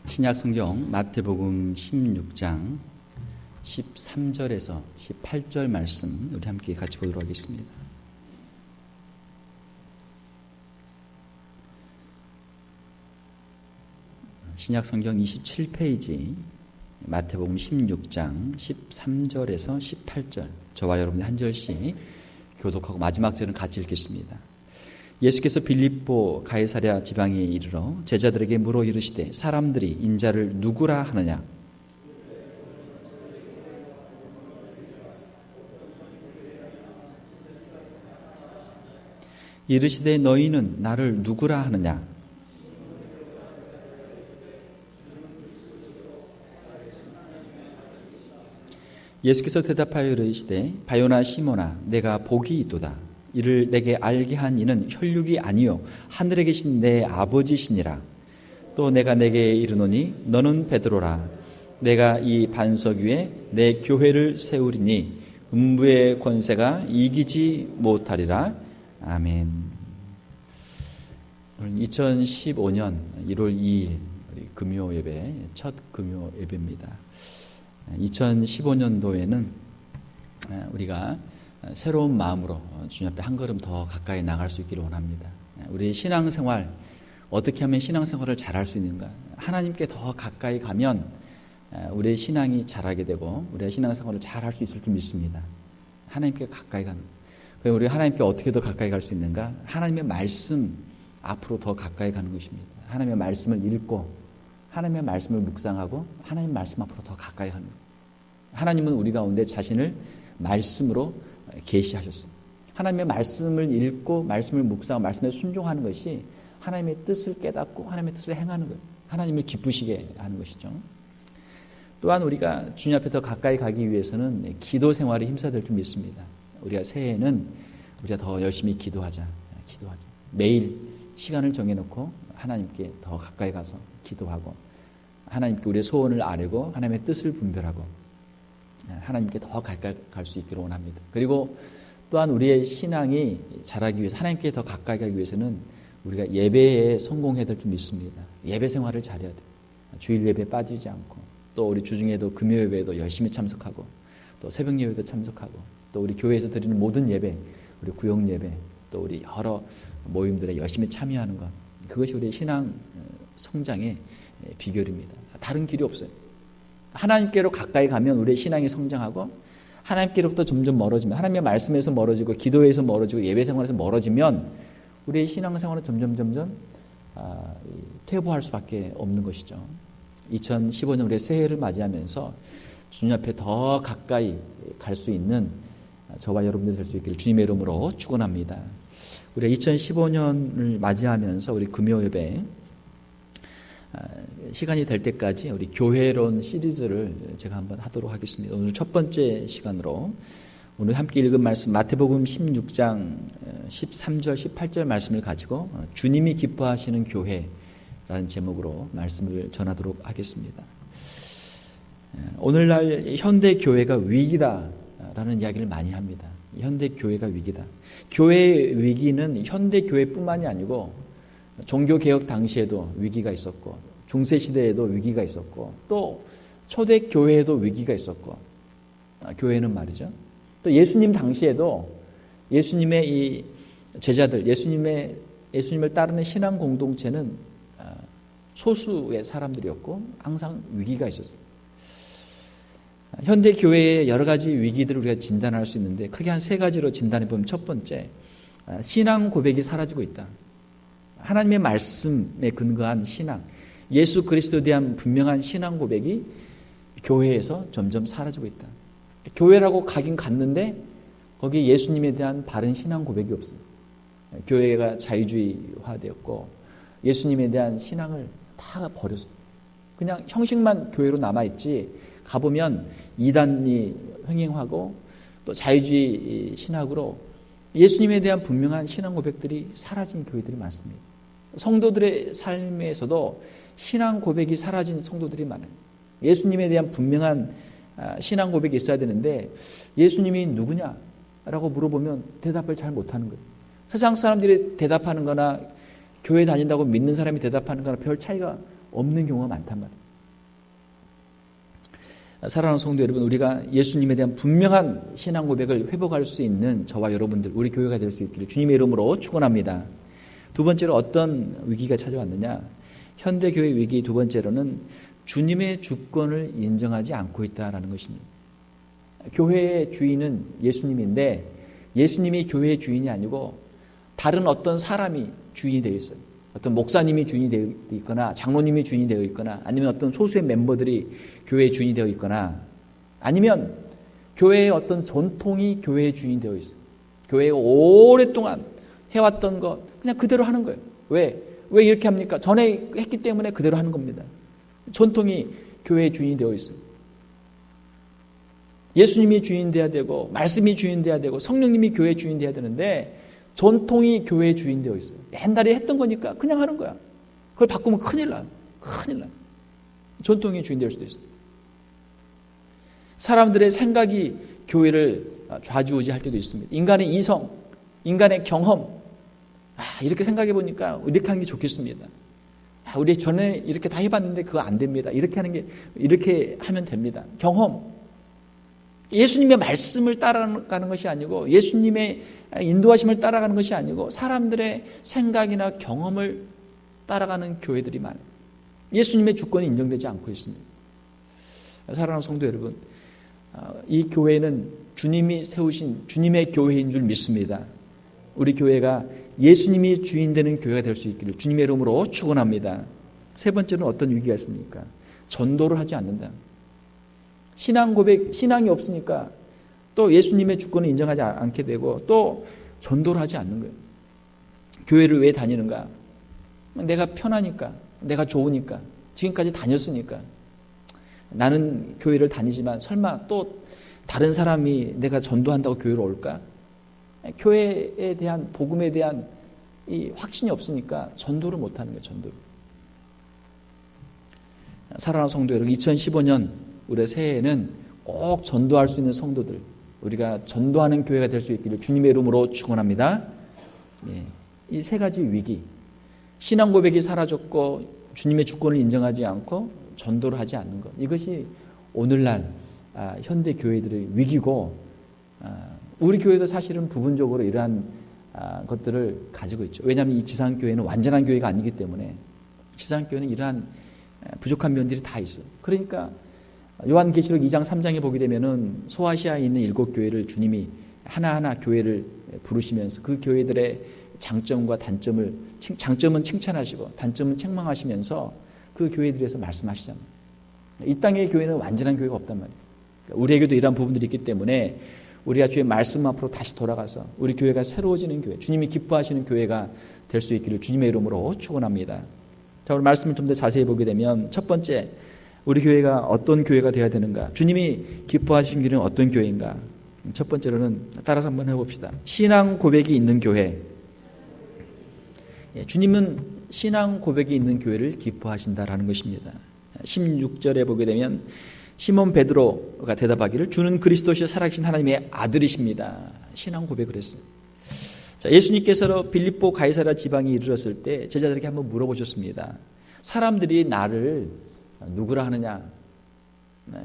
신약 성경 마태복음 16장 13절에서 18절 말씀 우리 함께 같이 보도록 하겠습니다. 신약 성경 27페이지 마태복음 16장 13절에서 18절 저와 여러분이 한 절씩 교독하고 마지막 절은 같이 읽겠습니다. 예수께서 빌립보 가이사랴 지방에 이르러 제자들에게 물어 이르시되 사람들이 인자를 누구라 하느냐? 이르시되 너희는 나를 누구라 하느냐? 예수께서 대답하여 이르시되 바요나 시몬아 내가 복이 있도다. 이를 내게 알게 한 이는 혈육이 아니요 하늘에 계신 내 아버지시니라. 또 내가 내게 이르노니 너는 베드로라. 내가 이 반석 위에 내 교회를 세우리니 음부의 권세가 이기지 못하리라. 아멘. 오늘 2015년 1월 2일 금요 예배 첫 금요 예배입니다. 2015년도에는 우리가 새로운 마음으로 주님 앞에 한 걸음 더 가까이 나갈 수 있기를 원합니다. 우리 신앙생활 어떻게 하면 신앙생활을 잘할 수 있는가? 하나님께 더 가까이 가면 우리의 신앙이 자라게 되고 우리의 신앙생활을 잘할 수 있을 줄 믿습니다. 하나님께 가까이 가는. 그럼 우리 하나님께 어떻게 더 가까이 갈 수 있는가? 하나님의 말씀 앞으로 더 가까이 가는 것입니다. 하나님의 말씀을 읽고 하나님의 말씀을 묵상하고 하나님의 말씀 앞으로 더 가까이 가는 것. 하나님은 우리 가운데 자신을 말씀으로 계시하셨습니다. 하나님의 말씀을 읽고 말씀을 묵상하고 말씀에 순종하는 것이 하나님의 뜻을 깨닫고 하나님의 뜻을 행하는 것, 하나님을 기쁘시게 하는 것이죠. 또한 우리가 주님 앞에 더 가까이 가기 위해서는 기도 생활에 힘써야 될 줄 믿습니다. 우리가 새해에는 우리가 더 열심히 기도하자. 매일 시간을 정해놓고 하나님께 더 가까이 가서 기도하고 하나님께 우리의 소원을 아뢰고 하나님의 뜻을 분별하고 하나님께 더 가까이 갈 수 있기를 원합니다. 그리고 또한 우리의 신앙이 자라기 위해서 하나님께 더 가까이 가기 위해서는 우리가 예배에 성공해야 될 줄 믿습니다. 예배 생활을 잘해야 돼요. 주일 예배에 빠지지 않고 또 우리 주중에도 금요 예배에도 열심히 참석하고 또 새벽 예배도 참석하고 또 우리 교회에서 드리는 모든 예배, 우리 구역 예배 또 우리 여러 모임들에 열심히 참여하는 것, 그것이 우리의 신앙 성장의 비결입니다. 다른 길이 없어요. 하나님께로 가까이 가면 우리의 신앙이 성장하고 하나님께로부터 점점 멀어지면 하나님의 말씀에서 멀어지고 기도에서 멀어지고 예배 생활에서 멀어지면 우리의 신앙생활은 점점 퇴보할 수밖에 없는 것이죠. 2015년 우리의 새해를 맞이하면서 주님 앞에 더 가까이 갈 수 있는 저와 여러분들이 될 수 있기를 주님의 이름으로 축원합니다. 우리가 2015년을 맞이하면서 우리 금요 예배 시간이 될 때까지 우리 교회론 시리즈를 제가 한번 하도록 하겠습니다. 오늘 첫 번째 시간으로 오늘 함께 읽은 말씀 마태복음 16장 13절 18절 말씀을 가지고 주님이 기뻐하시는 교회라는 제목으로 말씀을 전하도록 하겠습니다. 오늘날 현대 교회가 위기다라는 이야기를 많이 합니다. 현대 교회가 위기다. 교회의 위기는 현대 교회뿐만이 아니고 종교개혁 당시에도 위기가 있었고 중세시대에도 위기가 있었고 또 초대교회에도 위기가 있었고 교회는 말이죠. 또 예수님 당시에도 예수님의 이 제자들, 예수님을 따르는 신앙 공동체는 소수의 사람들이었고 항상 위기가 있었어요. 현대 교회의 여러 가지 위기들을 우리가 진단할 수 있는데 크게 한 세 가지로 진단해 보면 첫 번째, 신앙 고백이 사라지고 있다. 하나님의 말씀에 근거한 신앙, 예수 그리스도에 대한 분명한 신앙 고백이 교회에서 점점 사라지고 있다. 교회라고 가긴 갔는데 거기에 예수님에 대한 바른 신앙 고백이 없어요. 교회가 자유주의화되었고 예수님에 대한 신앙을 다 버렸어요. 그냥 형식만 교회로 남아있지 가보면 이단이 횡행하고 또 자유주의 신학으로 예수님에 대한 분명한 신앙 고백들이 사라진 교회들이 많습니다. 성도들의 삶에서도 신앙 고백이 사라진 성도들이 많아요. 예수님에 대한 분명한 신앙 고백이 있어야 되는데 예수님이 누구냐라고 물어보면 대답을 잘 못하는 거예요. 세상 사람들이 대답하는 거나 교회 다닌다고 믿는 사람이 대답하는 거나 별 차이가 없는 경우가 많단 말이에요. 사랑하는 성도 여러분, 우리가 예수님에 대한 분명한 신앙 고백을 회복할 수 있는 저와 여러분들, 우리 교회가 될 수 있기를 주님의 이름으로 축원합니다. 두 번째로 어떤 위기가 찾아왔느냐? 현대교회 위기 두 번째로는 주님의 주권을 인정하지 않고 있다는 것입니다. 교회의 주인은 예수님인데 예수님이 교회의 주인이 아니고 다른 어떤 사람이 주인이 되어 있어요. 어떤 목사님이 주인이 되어 있거나 장로님이 주인이 되어 있거나 아니면 어떤 소수의 멤버들이 교회의 주인이 되어 있거나 아니면 교회의 어떤 전통이 교회의 주인이 되어 있어요. 교회가 오랫동안 해왔던 것 그냥 그대로 하는 거예요. 왜 이렇게 합니까? 전에 했기 때문에 그대로 하는 겁니다. 전통이 교회의 주인이 되어 있어요. 예수님이 주인 돼야 되고 말씀이 주인 돼야 되고 성령님이 교회의 주인 돼야 되는데 전통이 교회의 주인 되어 있어요. 옛날에 했던 거니까 그냥 하는 거야. 그걸 바꾸면 큰일 나요. 큰일 나요. 전통이 주인 될 수도 있어요. 사람들의 생각이 교회를 좌지우지할 때도 있습니다. 인간의 이성, 인간의 경험, 이렇게 생각해 보니까 이렇게 하는 게 좋겠습니다. 우리 전에 이렇게 다 해봤는데 그거 안 됩니다. 이렇게 하면 됩니다. 경험. 예수님의 말씀을 따라가는 것이 아니고 예수님의 인도하심을 따라가는 것이 아니고 사람들의 생각이나 경험을 따라가는 교회들이 많아요. 예수님의 주권이 인정되지 않고 있습니다. 사랑하는 성도 여러분, 이 교회는 주님이 세우신 주님의 교회인 줄 믿습니다. 우리 교회가 예수님이 주인 되는 교회가 될 수 있기를 주님의 이름으로 축원합니다. 세 번째는 어떤 위기가 있습니까? 전도를 하지 않는다. 신앙 고백, 신앙이 없으니까 또 예수님의 주권을 인정하지 않게 되고 또 전도를 하지 않는 거예요. 교회를 왜 다니는가? 내가 편하니까, 내가 좋으니까, 지금까지 다녔으니까. 나는 교회를 다니지만 설마 또 다른 사람이 내가 전도한다고 교회로 올까? 교회에 대한 복음에 대한 이 확신이 없으니까 전도를 못하는 거예요. 전도를. 사랑하는 성도 여러분, 2015년 우리 새해에는 꼭 전도할 수 있는 성도들, 우리가 전도하는 교회가 될 수 있기를 주님의 이름으로 축원합니다. 이 세 가지 위기, 신앙 고백이 사라졌고 주님의 주권을 인정하지 않고 전도를 하지 않는 것, 이것이 오늘날 현대 교회들의 위기고, 우리 교회도 사실은 부분적으로 이러한 것들을 가지고 있죠. 왜냐하면 이 지상교회는 완전한 교회가 아니기 때문에 지상교회는 이러한 부족한 면들이 다 있어요. 그러니까 요한계시록 2장 3장에 보게 되면은 소아시아에 있는 7교회를 주님이 하나하나 교회를 부르시면서 그 교회들의 장점과 단점을, 장점은 칭찬하시고 단점은 책망하시면서 그 교회들에서 말씀하시잖아요. 이 땅의 교회는 완전한 교회가 없단 말이에요. 우리에게도 이러한 부분들이 있기 때문에 우리가 주의 말씀 앞으로 다시 돌아가서 우리 교회가 새로워지는 교회, 주님이 기뻐하시는 교회가 될 수 있기를 주님의 이름으로 축원합니다. 자, 오늘 말씀을 좀 더 자세히 보게 되면 첫 번째, 우리 교회가 어떤 교회가 되어야 되는가? 주님이 기뻐하시는 길은 어떤 교회인가? 첫 번째로는 따라서 한번 해봅시다. 신앙 고백이 있는 교회. 주님은 신앙 고백이 있는 교회를 기뻐하신다라는 것입니다. 16절에 보게 되면 시몬 베드로가 대답하기를 주는 그리스도시요 살아계신 하나님의 아들이십니다. 신앙 고백을 했어요. 자, 예수님께서 빌립보 가이사랴 지방에 이르렀을 때 제자들에게 한번 물어보셨습니다. 사람들이 나를 누구라 하느냐?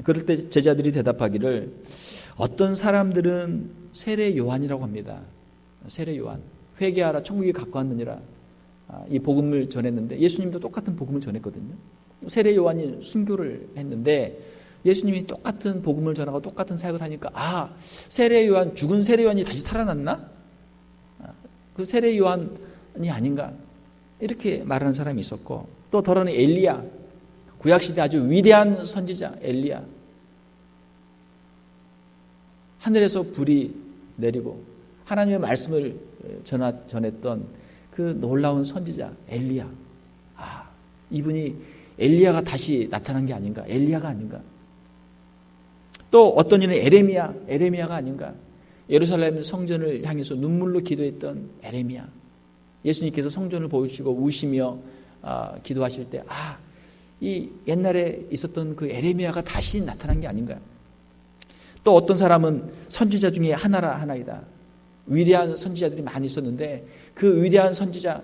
그럴 때 제자들이 대답하기를 어떤 사람들은 세례 요한이라고 합니다. 세례 요한. 회개하라 천국이 가까웠느니라. 이 복음을 전했는데 예수님도 똑같은 복음을 전했거든요. 세례 요한이 순교를 했는데 예수님이 똑같은 복음을 전하고 똑같은 사역을 하니까 세례 요한, 죽은 세례 요한이 다시 살아났나? 그 세례 요한이 아닌가? 이렇게 말하는 사람이 있었고, 또 더러는 엘리야, 구약시대 아주 위대한 선지자 엘리야, 하늘에서 불이 내리고 하나님의 말씀을 전했던 그 놀라운 선지자 엘리야, 이분이 엘리야가 다시 나타난 게 아닌가? 엘리야가 아닌가? 또 어떤 이는 에레미야가 아닌가? 예루살렘 성전을 향해서 눈물로 기도했던 에레미야. 예수님께서 성전을 보시고 우시며 기도하실 때 이 옛날에 있었던 그 에레미야가 다시 나타난 게 아닌가? 또 어떤 사람은 선지자 중에 하나이다. 위대한 선지자들이 많이 있었는데 그 위대한 선지자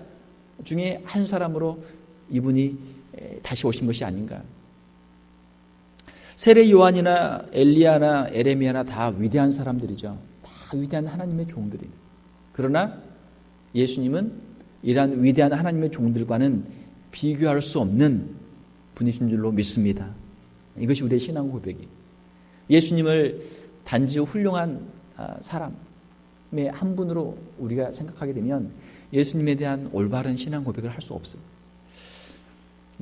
중에 한 사람으로 이분이 다시 오신 것이 아닌가. 세례 요한이나 엘리야나 에레미야나 다 위대한 사람들이죠. 다 위대한 하나님의 종들이. 그러나 예수님은 이러한 위대한 하나님의 종들과는 비교할 수 없는 분이신 줄로 믿습니다. 이것이 우리의 신앙 고백이. 예수님을 단지 훌륭한 사람의 한 분으로 우리가 생각하게 되면 예수님에 대한 올바른 신앙 고백을 할 수 없어요.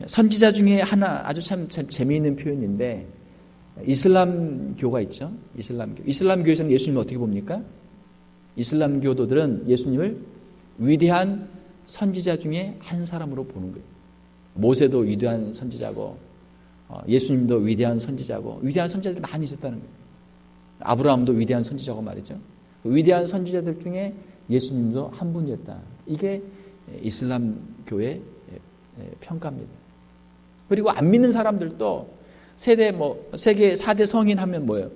선지자 중에 하나 아주 참 재미있는 표현인데 이슬람교가 있죠. 이슬람교에서는 예수님을 어떻게 봅니까? 이슬람교도들은 예수님을 위대한 선지자 중에 한 사람으로 보는 거예요. 모세도 위대한 선지자고 예수님도 위대한 선지자고 위대한 선지자들이 많이 있었다는 거예요. 아브라함도 위대한 선지자고 말이죠. 위대한 선지자들 중에 예수님도 한 분이었다. 이게 이슬람교의 평가입니다. 그리고 안 믿는 사람들도 세계 4대 성인 하면 뭐예요?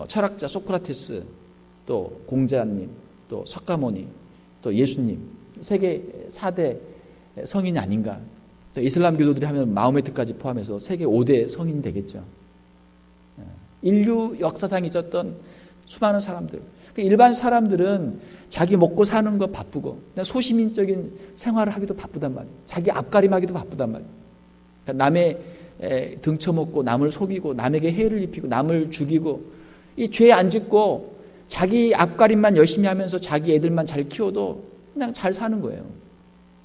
철학자 소크라테스, 또 공자님, 또 석가모니, 또 예수님, 세계 4대 성인이 아닌가. 또 이슬람 교도들이 하면 마호메트까지 포함해서 세계 5대 성인이 되겠죠. 인류 역사상에 있었던 수많은 사람들. 일반 사람들은 자기 먹고 사는 거 바쁘고 소시민적인 생활을 하기도 바쁘단 말이에요. 자기 앞가림하기도 바쁘단 말이에요. 그러니까 남의 등쳐먹고 남을 속이고 남에게 해를 입히고 남을 죽이고 이 죄 안 짓고 자기 앞가림만 열심히 하면서 자기 애들만 잘 키워도 그냥 잘 사는 거예요.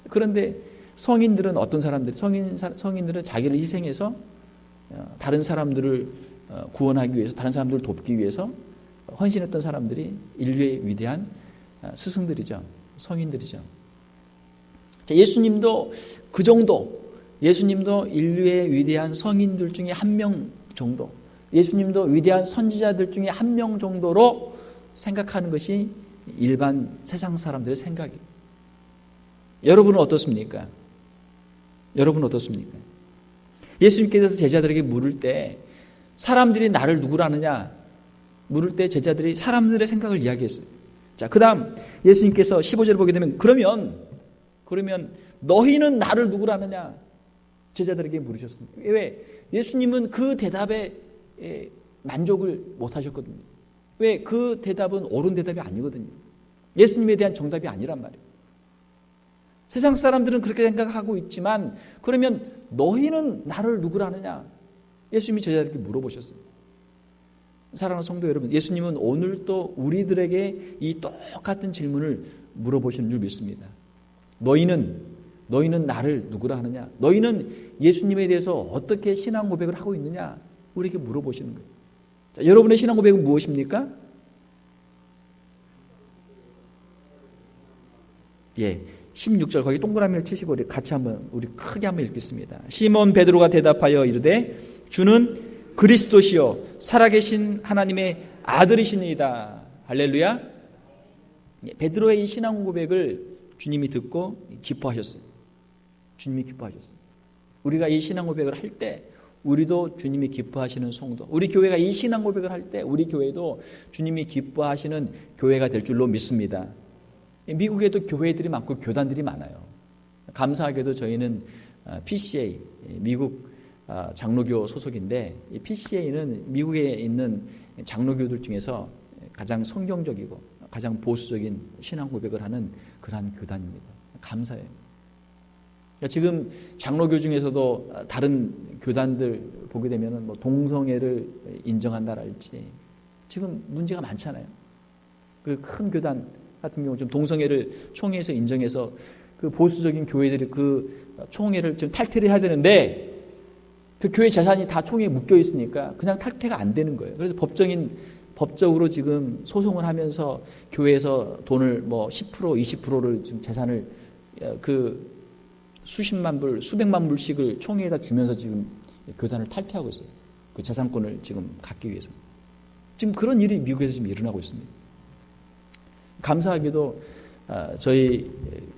그런데 성인들은 어떤 사람들이 성인들은 자기를 희생해서 다른 사람들을 구원하기 위해서 다른 사람들을 돕기 위해서 헌신했던 사람들이 인류의 위대한 스승들이죠. 성인들이죠. 예수님도 그 정도, 예수님도 인류의 위대한 성인들 중에 한 명 정도, 예수님도 위대한 선지자들 중에 한 명 정도로 생각하는 것이 일반 세상 사람들의 생각이에요. 여러분은 어떻습니까? 예수님께서 제자들에게 물을 때 사람들이 나를 누구라 하느냐 물을 때 제자들이 사람들의 생각을 이야기했어요. 자, 그 다음 예수님께서 15절을 보게 되면 그러면 너희는 나를 누구라 하느냐 제자들에게 물으셨습니다. 왜? 예수님은 그 대답에 만족을 못하셨거든요. 왜? 그 대답은 옳은 대답이 아니거든요. 예수님에 대한 정답이 아니란 말이에요. 세상 사람들은 그렇게 생각하고 있지만 그러면 너희는 나를 누구라 하느냐 예수님이 제자들에게 물어보셨어요. 사랑하는 성도 여러분, 예수님은 오늘 또 우리들에게 이 똑같은 질문을 물어보시는 줄 믿습니다. 너희는 나를 누구라 하느냐? 너희는 예수님에 대해서 어떻게 신앙 고백을 하고 있느냐? 우리에게 물어보시는 거예요. 자, 여러분의 신앙 고백은 무엇입니까? 예, 16절 거기 동그라미를 치시고 우리 같이 우리 크게 한번 읽겠습니다. 시몬 베드로가 대답하여 이르되 주는 그리스도시요 살아계신 하나님의 아들이시니이다. 할렐루야. 베드로의 이 신앙 고백을 주님이 듣고 기뻐하셨어요. 주님이 기뻐하셨어요. 우리가 이 신앙 고백을 할 때 우리도 주님이 기뻐하시는 성도, 우리 교회가 이 신앙 고백을 할 때 우리 교회도 주님이 기뻐하시는 교회가 될 줄로 믿습니다. 미국에도 교회들이 많고 교단들이 많아요. 감사하게도 저희는 PCA, 미국 장로교 소속인데 이 PCA는 미국에 있는 장로교들 중에서 가장 성경적이고 가장 보수적인 신앙 고백을 하는 그러한 교단입니다. 감사해요. 지금 장로교 중에서도 다른 교단들 보게 되면 뭐 동성애를 인정한다랄지 지금 문제가 많잖아요. 그 큰 교단 같은 경우 좀 동성애를 총회에서 인정해서 그 보수적인 교회들이 그 총회를 좀 탈퇴를 해야 되는데 그 교회 재산이 다 총회에 묶여 있으니까 그냥 탈퇴가 안 되는 거예요. 그래서 법적으로 지금 소송을 하면서 교회에서 돈을 뭐 10%, 20%를 지금 재산을 그 수십만 불, 수백만 불씩을 총회에다 주면서 지금 교단을 탈퇴하고 있어요. 그 재산권을 지금 갖기 위해서. 지금 그런 일이 미국에서 지금 일어나고 있습니다. 감사하게도 저희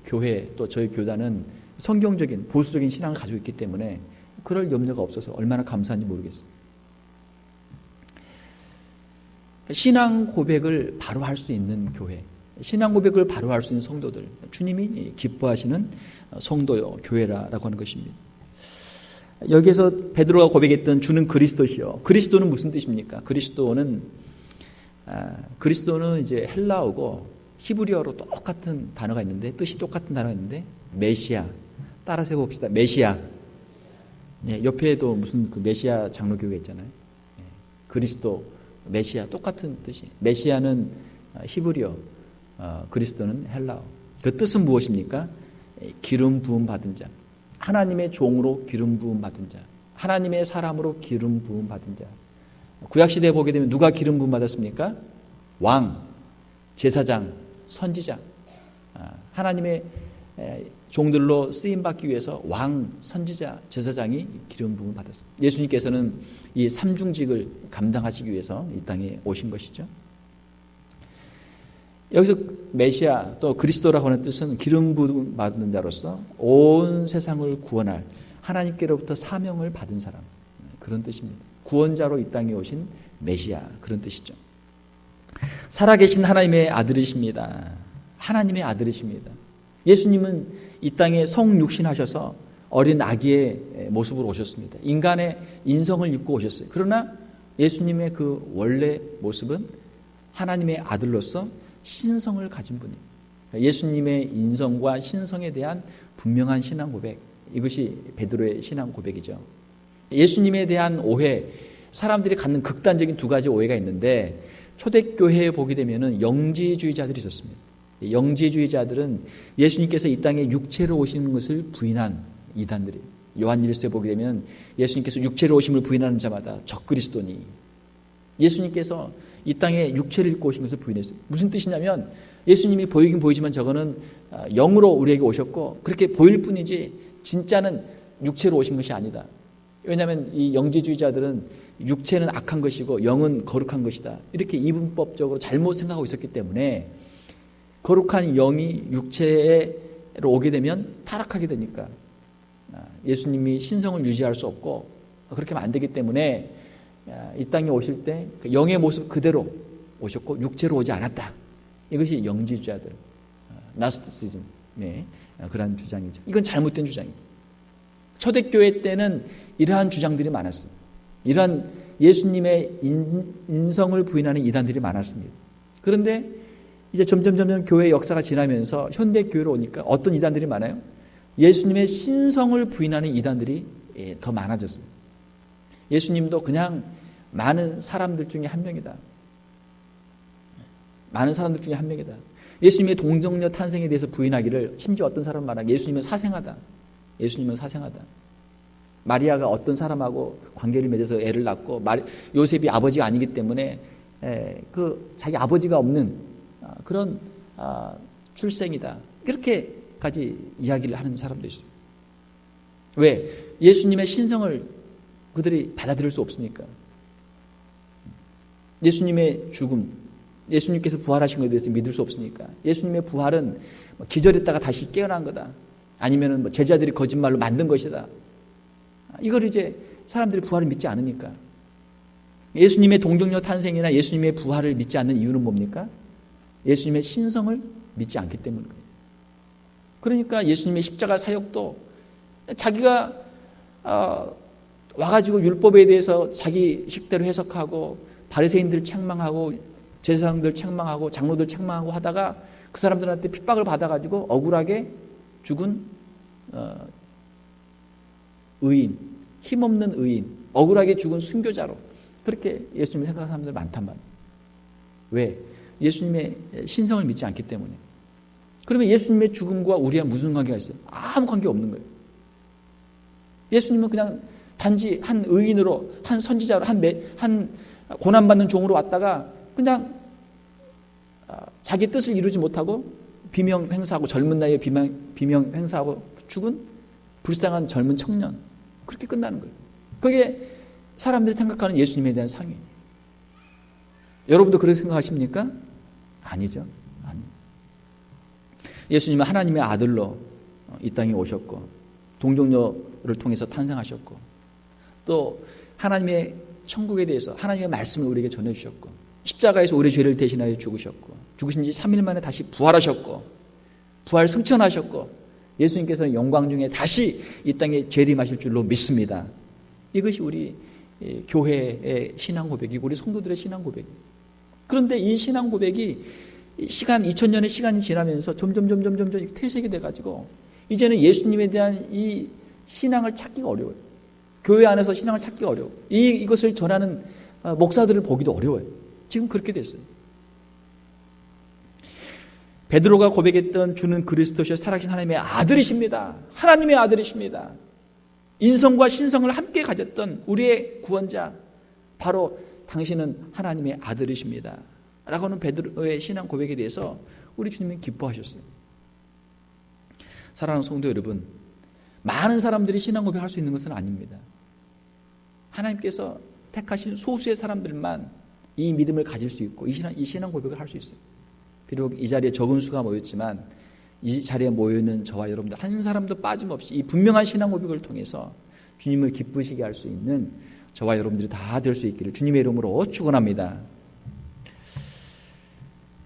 교회 또 저희 교단은 성경적인 보수적인 신앙을 가지고 있기 때문에 그럴 염려가 없어서 얼마나 감사한지 모르겠어요. 신앙 고백을 바로 할 수 있는 교회, 신앙 고백을 바로 할 수 있는 성도들, 주님이 기뻐하시는 성도요 교회라고 하는 것입니다. 여기에서 베드로가 고백했던 주는 그리스도시요. 그리스도는 무슨 뜻입니까? 그리스도는 이제 헬라어고 히브리어로 똑같은 단어가 있는데, 뜻이 똑같은 단어가 있는데, 메시아. 따라서 해봅시다. 메시아. 네, 옆에도 무슨 그 메시아 장로교회 있잖아요. 네, 그리스도, 메시아 똑같은 뜻이. 메시아는 히브리어, 그리스도는 헬라어. 그 뜻은 무엇입니까? 기름 부음 받은 자. 하나님의 종으로 기름 부음 받은 자. 하나님의 사람으로 기름 부음 받은 자. 구약시대에 보게 되면 누가 기름 부음 받았습니까? 왕, 제사장, 선지자. 하나님의 종들로 쓰임받기 위해서 왕, 선지자, 제사장이 기름 부음을 받았습니다. 예수님께서는 이 삼중직을 감당하시기 위해서 이 땅에 오신 것이죠. 여기서 메시아 또 그리스도라고 하는 뜻은 기름 부음 받는 자로서 온 세상을 구원할 하나님께로부터 사명을 받은 사람, 그런 뜻입니다. 구원자로 이 땅에 오신 메시아, 그런 뜻이죠. 살아계신 하나님의 아들이십니다. 하나님의 아들이십니다. 예수님은 이 땅에 성육신하셔서 어린 아기의 모습으로 오셨습니다. 인간의 인성을 입고 오셨어요. 그러나 예수님의 그 원래 모습은 하나님의 아들로서 신성을 가진 분이에요. 예수님의 인성과 신성에 대한 분명한 신앙 고백, 이것이 베드로의 신앙 고백이죠. 예수님에 대한 오해, 사람들이 갖는 극단적인 두 가지 오해가 있는데, 초대교회에 보게 되면 영지주의자들이 있었습니다. 영지주의자들은 예수님께서 이 땅에 육체로 오시는 것을 부인한 이단들이에요. 요한일서에 보게 되면 예수님께서 육체로 오심을 부인하는 자마다 적그리스도니, 예수님께서 이 땅에 육체를 입고 오신 것을 부인했어요. 무슨 뜻이냐면 예수님이 보이긴 보이지만 저거는 영으로 우리에게 오셨고 그렇게 보일 뿐이지 진짜는 육체로 오신 것이 아니다. 왜냐하면 이 영지주의자들은 육체는 악한 것이고 영은 거룩한 것이다, 이렇게 이분법적으로 잘못 생각하고 있었기 때문에 거룩한 영이 육체로 오게 되면 타락하게 되니까 예수님이 신성을 유지할 수 없고 그렇게 하면 안 되기 때문에 이 땅에 오실 때 영의 모습 그대로 오셨고 육체로 오지 않았다. 이것이 영지주의자들, 나스티시즘, 네, 그런 주장이죠. 이건 잘못된 주장입니다. 초대교회 때는 이러한 주장들이 많았어요. 이러한 예수님의 인성을 부인하는 이단들이 많았습니다. 그런데 이제 점점 교회 역사가 지나면서 현대 교회로 오니까 어떤 이단들이 많아요? 예수님의 신성을 부인하는 이단들이 더 많아졌어요. 예수님도 그냥 많은 사람들 중에 한 명이다. 많은 사람들 중에 한 명이다. 예수님의 동정녀 탄생에 대해서 부인하기를, 심지어 어떤 사람은 말하기, 예수님은 사생하다. 예수님은 사생하다. 마리아가 어떤 사람하고 관계를 맺어서 애를 낳고 요셉이 아버지가 아니기 때문에 그 자기 아버지가 없는 그런 출생이다. 이렇게까지 이야기를 하는 사람도 있어요. 왜? 예수님의 신성을 그들이 받아들일 수 없으니까. 예수님의 죽음, 예수님께서 부활하신 것에 대해서 믿을 수 없으니까. 예수님의 부활은 기절했다가 다시 깨어난 거다, 아니면 제자들이 거짓말로 만든 것이다, 이걸 이제 사람들이 부활을 믿지 않으니까. 예수님의 동정녀 탄생이나 예수님의 부활을 믿지 않는 이유는 뭡니까? 예수님의 신성을 믿지 않기 때문입니다. 그러니까 예수님의 십자가 사역도 자기가 와가지고 율법에 대해서 자기 식대로 해석하고 바리새인들 책망하고 제사장들 책망하고 장로들 책망하고 하다가 그 사람들한테 핍박을 받아가지고 억울하게 죽은 의인, 힘없는 의인, 억울하게 죽은 순교자로 그렇게 예수님을 생각하는 사람들 많단 말이에요. 왜? 예수님의 신성을 믿지 않기 때문에. 그러면 예수님의 죽음과 우리와 무슨 관계가 있어요? 아무 관계 없는 거예요. 예수님은 그냥 단지 한 의인으로, 한 선지자로, 한 고난받는 종으로 왔다가 그냥 자기 뜻을 이루지 못하고 비명 행사하고 젊은 나이에 비명 행사하고 죽은 불쌍한 젊은 청년, 그렇게 끝나는 거예요. 그게 사람들이 생각하는 예수님에 대한 상이에요. 여러분도 그렇게 생각하십니까? 아니죠. 아닙니다. 예수님은 하나님의 아들로 이 땅에 오셨고 동정녀를 통해서 탄생하셨고 또 하나님의 천국에 대해서 하나님의 말씀을 우리에게 전해주셨고 십자가에서 우리의 죄를 대신하여 죽으셨고 죽으신 지 3일 만에 다시 부활하셨고 부활 승천하셨고 예수님께서는 영광 중에 다시 이 땅에 재림하실 줄로 믿습니다. 이것이 우리 교회의 신앙 고백이고 우리 성도들의 신앙 고백이에요. 그런데 이 신앙 고백이 2000년의 시간이 지나면서 점점 퇴색이 돼가지고 이제는 예수님에 대한 이 신앙을 찾기가 어려워요. 교회 안에서 신앙을 찾기가 어려워요. 이것을 전하는 목사들을 보기도 어려워요. 지금 그렇게 됐어요. 베드로가 고백했던 주는 그리스도시요 살아계신 하나님의 아들이십니다. 하나님의 아들이십니다. 인성과 신성을 함께 가졌던 우리의 구원자, 바로 당신은 하나님의 아들이십니다. 라고 하는 베드로의 신앙 고백에 대해서 우리 주님은 기뻐하셨어요. 사랑하는 성도 여러분, 많은 사람들이 신앙 고백할 수 있는 것은 아닙니다. 하나님께서 택하신 소수의 사람들만 이 믿음을 가질 수 있고 이 신앙 고백을 할 수 있어요. 비록 이 자리에 적은 수가 모였지만 이 자리에 모여있는 저와 여러분들 한 사람도 빠짐없이 이 분명한 신앙 고백을 통해서 주님을 기쁘시게 할 수 있는 저와 여러분들이 다 될 수 있기를 주님의 이름으로 축원합니다.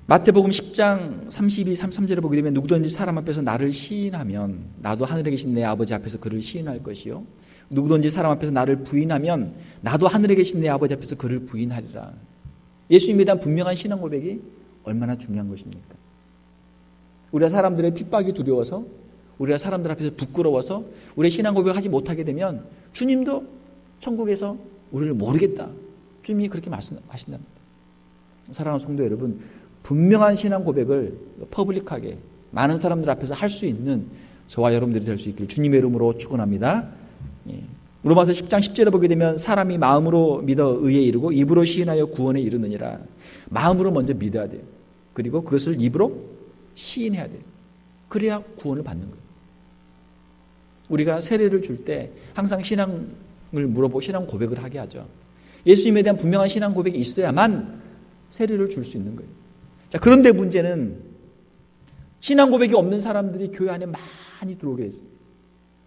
마태복음 10장 32, 33절에 보게 되면 누구든지 사람 앞에서 나를 시인하면 나도 하늘에 계신 내 아버지 앞에서 그를 시인할 것이요 누구든지 사람 앞에서 나를 부인하면 나도 하늘에 계신 내 아버지 앞에서 그를 부인하리라. 예수님에 대한 분명한 신앙 고백이 얼마나 중요한 것입니까? 우리가 사람들의 핍박이 두려워서 우리가 사람들 앞에서 부끄러워서 우리의 신앙 고백을 하지 못하게 되면 주님도 천국에서 우리를 모르겠다. 주님이 그렇게 말씀하신답니다. 사랑하는 성도 여러분, 분명한 신앙 고백을 퍼블릭하게 많은 사람들 앞에서 할 수 있는 저와 여러분들이 될 수 있기를 주님의 이름으로 축원합니다. 로마서 10장 10절에 보게 되면 사람이 마음으로 믿어 의에 이르고 입으로 시인하여 구원에 이르느니라. 마음으로 먼저 믿어야 돼요. 그리고 그것을 입으로 시인해야 돼요. 그래야 구원을 받는 거예요. 우리가 세례를 줄 때 항상 신앙을 물어보고 신앙 고백을 하게 하죠. 예수님에 대한 분명한 신앙 고백이 있어야만 세례를 줄 수 있는 거예요. 자, 그런데 문제는 신앙 고백이 없는 사람들이 교회 안에 많이 들어오게 됐어요.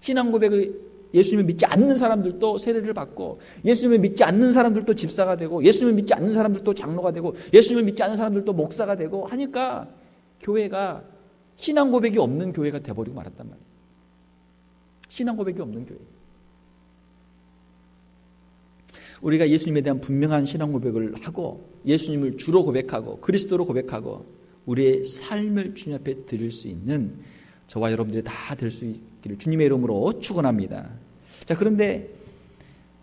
신앙 고백을 예수님을 믿지 않는 사람들도 세례를 받고 예수님을 믿지 않는 사람들도 집사가 되고 예수님을 믿지 않는 사람들도 장로가 되고 예수님을 믿지 않는 사람들도 목사가 되고 하니까 교회가 신앙 고백이 없는 교회가 돼버리고 말았단 말이에요. 신앙 고백이 없는 교회. 우리가 예수님에 대한 분명한 신앙 고백을 하고 예수님을 주로 고백하고 그리스도로 고백하고 우리의 삶을 주님 앞에 드릴 수 있는 저와 여러분들이 다 될 수 있기를 주님의 이름으로 축원합니다. 자, 그런데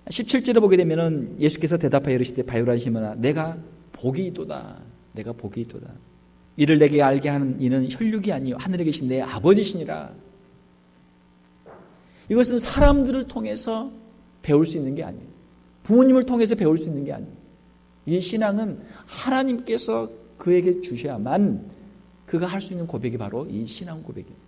17절에 보게 되면은 예수께서 대답하여 이르시되 바요란 시몬아 내가 복이 있도다. 내가 복이 있도다. 이를 내게 알게 하는 이는 혈육이 아니요 하늘에 계신 내 아버지시니라. 이것은 사람들을 통해서 배울 수 있는 게 아니에요. 부모님을 통해서 배울 수 있는 게 아니에요. 이 신앙은 하나님께서 그에게 주셔야만 그가 할 수 있는 고백이 바로 이 신앙 고백이에요.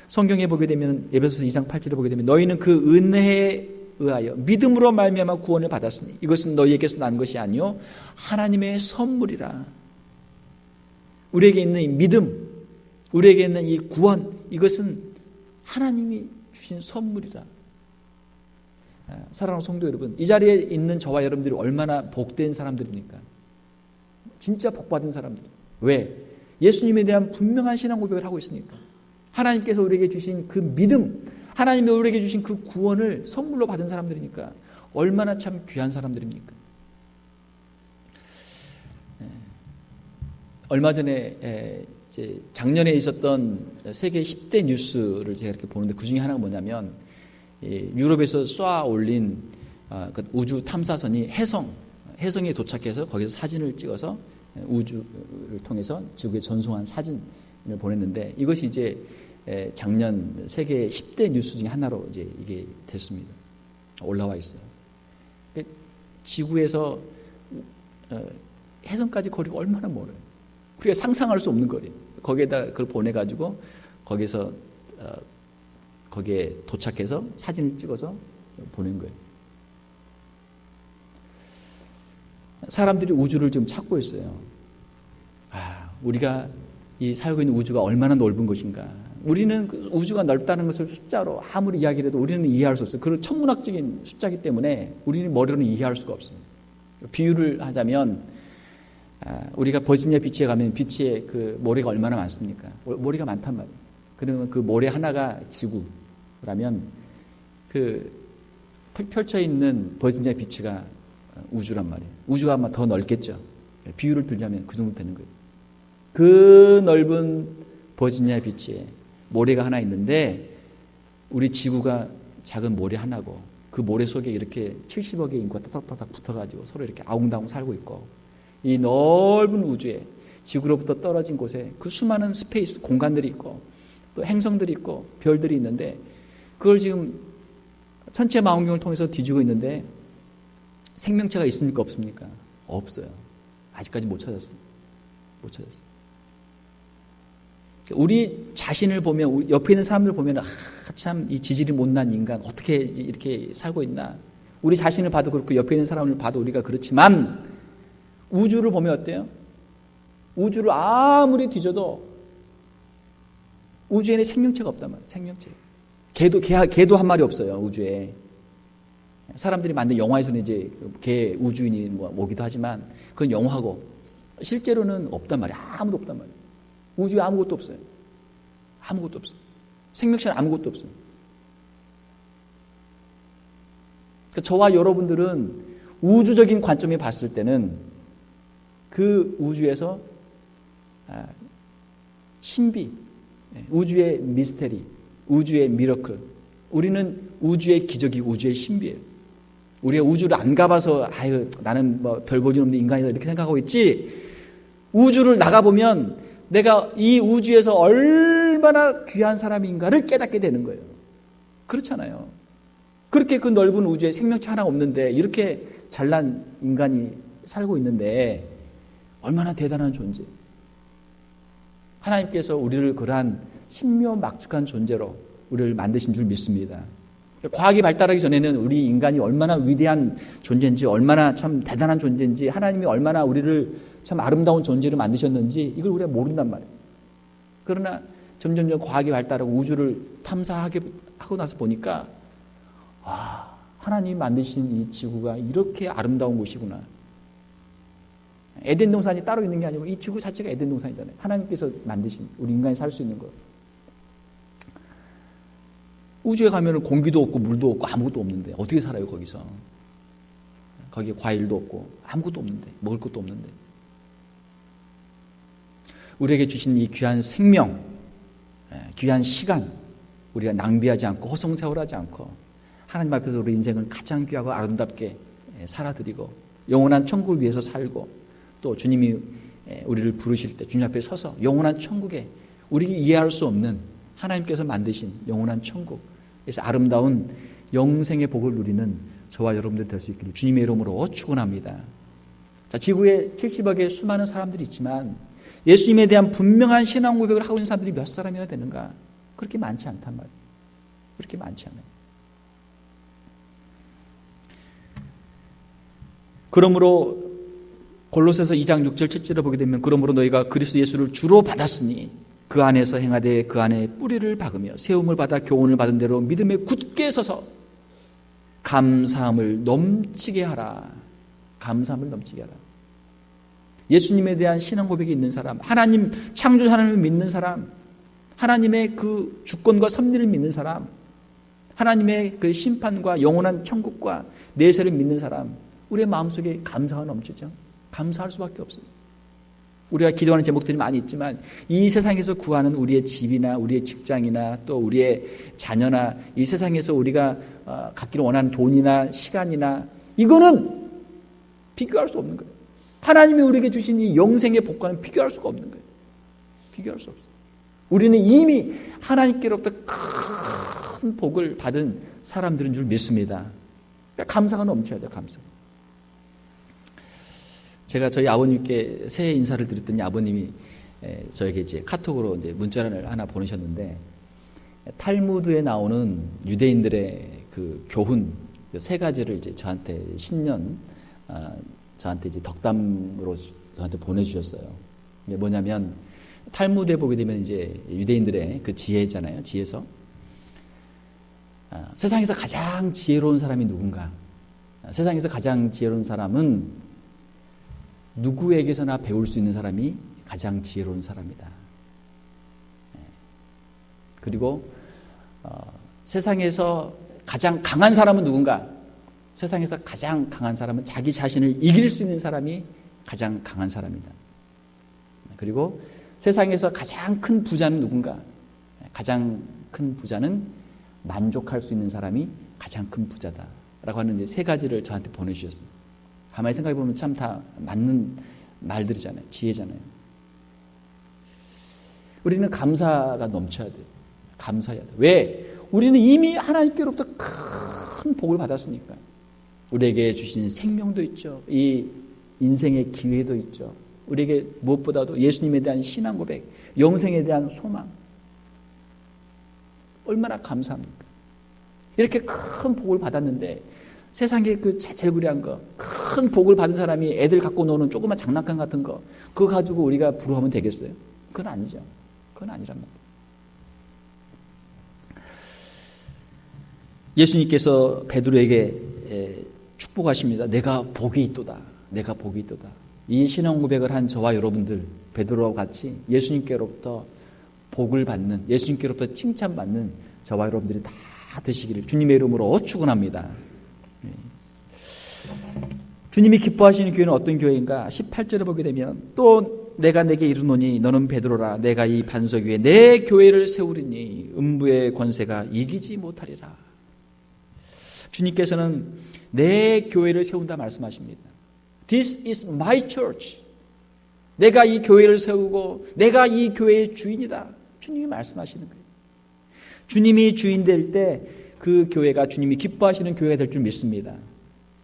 성경에 보게 되면 에베소서 2장 8절에 보게 되면 너희는 그 은혜에 의하여 믿음으로 말미암아 구원을 받았으니 이것은 너희에게서 난 것이 아니요 하나님의 선물이라. 우리에게 있는 이 믿음, 우리에게 있는 이 구원, 이것은 하나님이 주신 선물이라. 사랑하는 성도 여러분, 이 자리에 있는 저와 여러분들이 얼마나 복된 사람들입니까? 진짜 복받은 사람들. 왜? 예수님에 대한 분명한 신앙 고백을 하고 있으니까. 하나님께서 우리에게 주신 그 믿음, 하나님이 우리에게 주신 그 구원을 선물로 받은 사람들이니까 얼마나 참 귀한 사람들입니까? 얼마 전에 이제 작년에 있었던 세계 10대 뉴스를 제가 이렇게 보는데 그 중에 하나가 뭐냐면 유럽에서 쏘아 올린 그 우주 탐사선이 해성에 도착해서 거기서 사진을 찍어서 우주를 통해서 지구에 전송한 사진을 보냈는데 이것이 이제 작년 세계 10대 뉴스 중에 하나로 이제 이게 됐습니다. 올라와 있어요. 지구에서 해성까지 거리가 얼마나 멀어요. 우리가 상상할 수 없는 거리예요. 거기에다 그걸 보내가지고 거기에 도착해서 사진을 찍어서 보낸 거예요. 사람들이 우주를 지금 찾고 있어요. 우리가 이 살고 있는 우주가 얼마나 넓은 것인가. 우리는 그 우주가 넓다는 것을 숫자로 아무리 이야기를 해도 우리는 이해할 수 없어요. 그런 천문학적인 숫자이기 때문에 우리는 머리로는 이해할 수가 없어요. 비유를 하자면 우리가 버지니아 비치에 가면 비치에 그 모래가 얼마나 많습니까? 모래가 많단 말이에요. 그러면 그 모래 하나가 지구라면 그 펼쳐 있는 버지니아 비치가 우주란 말이에요. 우주가 아마 더 넓겠죠. 비유를 들자면 그 정도 되는 거예요. 그 넓은 버지니아 비치에 모래가 하나 있는데 우리 지구가 작은 모래 하나고 그 모래 속에 이렇게 70억의 인구가 따닥따닥 붙어가지고 서로 이렇게 아웅다웅 살고 있고 이 넓은 우주에 지구로부터 떨어진 곳에 그 수많은 스페이스 공간들이 있고 또 행성들이 있고 별들이 있는데 그걸 지금 천체 망원경을 통해서 뒤지고 있는데 생명체가 있습니까 없습니까? 없어요. 아직까지 못 찾았어요. 못 찾았어요. 우리 자신을 보면 옆에 있는 사람들 보면 참 이 지질이 못난 인간 어떻게 이렇게 살고 있나. 우리 자신을 봐도 그렇고 옆에 있는 사람을 봐도 우리가 그렇지만 우주를 보면 어때요? 우주를 아무리 뒤져도 우주에는 생명체가 없단 말이에요. 생명체. 개도 한 마리 없어요. 우주에. 사람들이 만든 영화에서는 이제 개 우주인이 오기도 하지만 그건 영화고 실제로는 없단 말이에요. 아무도 없단 말이에요. 우주에 아무것도 없어요. 아무것도 없어요. 생명체는 아무것도 없어요. 그러니까 저와 여러분들은 우주적인 관점에 봤을 때는 그 우주에서 신비, 우주의 미스테리, 우주의 미러클, 우리는 우주의 기적이 우주의 신비예요. 우리가 우주를 안 가봐서 아유 나는 뭐 별 볼일 없는 인간이다 이렇게 생각하고 있지 우주를 나가보면 내가 이 우주에서 얼마나 귀한 사람인가를 깨닫게 되는 거예요. 그렇잖아요. 그렇게 그 넓은 우주에 생명체 하나 없는데 이렇게 잘난 인간이 살고 있는데 얼마나 대단한 존재. 하나님께서 우리를 그러한 신묘막측한 존재로 우리를 만드신 줄 믿습니다. 과학이 발달하기 전에는 우리 인간이 얼마나 위대한 존재인지 얼마나 참 대단한 존재인지 하나님이 얼마나 우리를 참 아름다운 존재로 만드셨는지 이걸 우리가 모른단 말이에요. 그러나 점점점 과학이 발달하고 우주를 탐사하고 나서 보니까 하나님이 만드신 이 지구가 이렇게 아름다운 곳이구나. 에덴 동산이 따로 있는 게 아니고 이 지구 자체가 에덴 동산이잖아요. 하나님께서 만드신 우리 인간이 살 수 있는 것. 우주에 가면 공기도 없고 물도 없고 아무것도 없는데 어떻게 살아요 거기서. 거기에 과일도 없고 아무것도 없는데 먹을 것도 없는데. 우리에게 주신 이 귀한 생명, 귀한 시간 우리가 낭비하지 않고 허송세월하지 않고 하나님 앞에서 우리 인생을 가장 귀하고 아름답게 살아드리고 영원한 천국을 위해서 살고 또 주님이 우리를 부르실 때 주님 앞에 서서 영원한 천국에 우리가 이해할 수 없는 하나님께서 만드신 영원한 천국 그래서 아름다운 영생의 복을 누리는 저와 여러분들 될 수 있기를 주님의 이름으로 축원합니다. 자, 지구에 70억의 수많은 사람들이 있지만 예수님에 대한 분명한 신앙 고백을 하고 있는 사람들이 몇 사람이나 되는가? 그렇게 많지 않단 말이에요. 그렇게 많지 않아요. 그러므로 골로새서 2장 6절 7절을 보게 되면 그러므로 너희가 그리스도 예수를 주로 받았으니 그 안에서 행하되 그 안에 뿌리를 박으며 세움을 받아 교훈을 받은 대로 믿음에 굳게 서서 감사함을 넘치게 하라. 감사함을 넘치게 하라. 예수님에 대한 신앙 고백이 있는 사람, 하나님 창조 하나님을 믿는 사람, 하나님의 그 주권과 섭리를 믿는 사람, 하나님의 그 심판과 영원한 천국과 내세를 믿는 사람, 우리의 마음속에 감사가 넘치죠. 감사할 수밖에 없어요. 우리가 기도하는 제목들이 많이 있지만 이 세상에서 구하는 우리의 집이나 우리의 직장이나 또 우리의 자녀나 이 세상에서 우리가 갖기를 원하는 돈이나 시간이나 이거는 비교할 수 없는 거예요. 하나님이 우리에게 주신 이 영생의 복과는 비교할 수가 없는 거예요. 비교할 수 없어요. 우리는 이미 하나님께로부터 큰 복을 받은 사람들인 줄 믿습니다. 그러니까 감사가 넘쳐야 돼요. 감사. 제가 저희 아버님께 새해 인사를 드렸더니 아버님이 저에게 이제 카톡으로 이제 문자를 하나 보내셨는데 탈무드에 나오는 유대인들의 그 교훈 세 가지를 이제 저한테 신년 저한테 이제 덕담으로 저한테 보내주셨어요. 이게 뭐냐면 탈무드에 보게 되면 이제 유대인들의 그 지혜잖아요. 지혜서 세상에서 가장 지혜로운 사람이 누군가? 세상에서 가장 지혜로운 사람은 누구에게서나 배울 수 있는 사람이 가장 지혜로운 사람이다. 그리고 세상에서 가장 강한 사람은 누군가? 세상에서 가장 강한 사람은 자기 자신을 이길 수 있는 사람이 가장 강한 사람이다. 그리고 세상에서 가장 큰 부자는 누군가? 가장 큰 부자는 만족할 수 있는 사람이 가장 큰 부자다. 라고 하는 세 가지를 저한테 보내주셨어요. 가만히 생각해보면 참 다 맞는 말들이잖아요. 지혜잖아요. 우리는 감사가 넘쳐야 돼요. 감사해야 돼요. 왜? 우리는 이미 하나님께로부터 큰 복을 받았으니까. 우리에게 주신 생명도 있죠. 이 인생의 기회도 있죠. 우리에게 무엇보다도 예수님에 대한 신앙 고백, 영생에 대한 소망. 얼마나 감사합니까? 이렇게 큰 복을 받았는데 세상에 그 제일구리한 거, 큰 복을 받은 사람이 애들 갖고 노는 조그만 장난감 같은 거, 그거 가지고 우리가 부러워하면 되겠어요? 그건 아니죠. 그건 아니란 말이에요. 예수님께서 베드로에게 축복하십니다. 내가 복이 있도다. 내가 복이 있도다. 이 신앙 고백을 한 저와 여러분들, 베드로와 같이 예수님께로부터 복을 받는, 예수님께로부터 칭찬받는 저와 여러분들이 다 되시기를 주님의 이름으로 축원합니다. 주님이 기뻐하시는 교회는 어떤 교회인가? 18절에 보게 되면 또 내가 내게 이르노니 너는 베드로라. 내가 이 반석 위에 내 교회를 세우리니 음부의 권세가 이기지 못하리라. 주님께서는 내 교회를 세운다 말씀하십니다. This is my church. 내가 이 교회를 세우고 내가 이 교회의 주인이다. 주님이 말씀하시는 거예요. 주님이 주인 될 때 그 교회가 주님이 기뻐하시는 교회가 될 줄 믿습니다.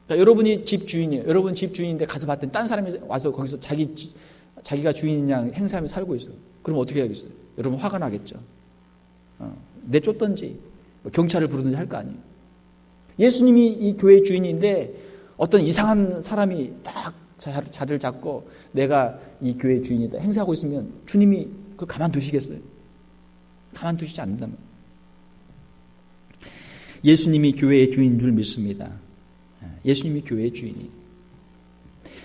그러니까 여러분이 집 주인이에요. 여러분 집 주인인데 가서 봤더니 딴 사람이 와서 거기서 자기가 주인인 양 행사하며 살고 있어요. 그럼 어떻게 하겠어요? 여러분 화가 나겠죠. 내쫓든지 경찰을 부르든지 할 거 아니에요. 예수님이 이 교회의 주인인데 어떤 이상한 사람이 딱 자리를 잡고 내가 이 교회의 주인이다 행사하고 있으면 주님이 그거 가만두시겠어요? 가만두시지 않는단 말이에요. 예수님이 교회의 주인인 줄 믿습니다. 예수님이 교회의 주인이.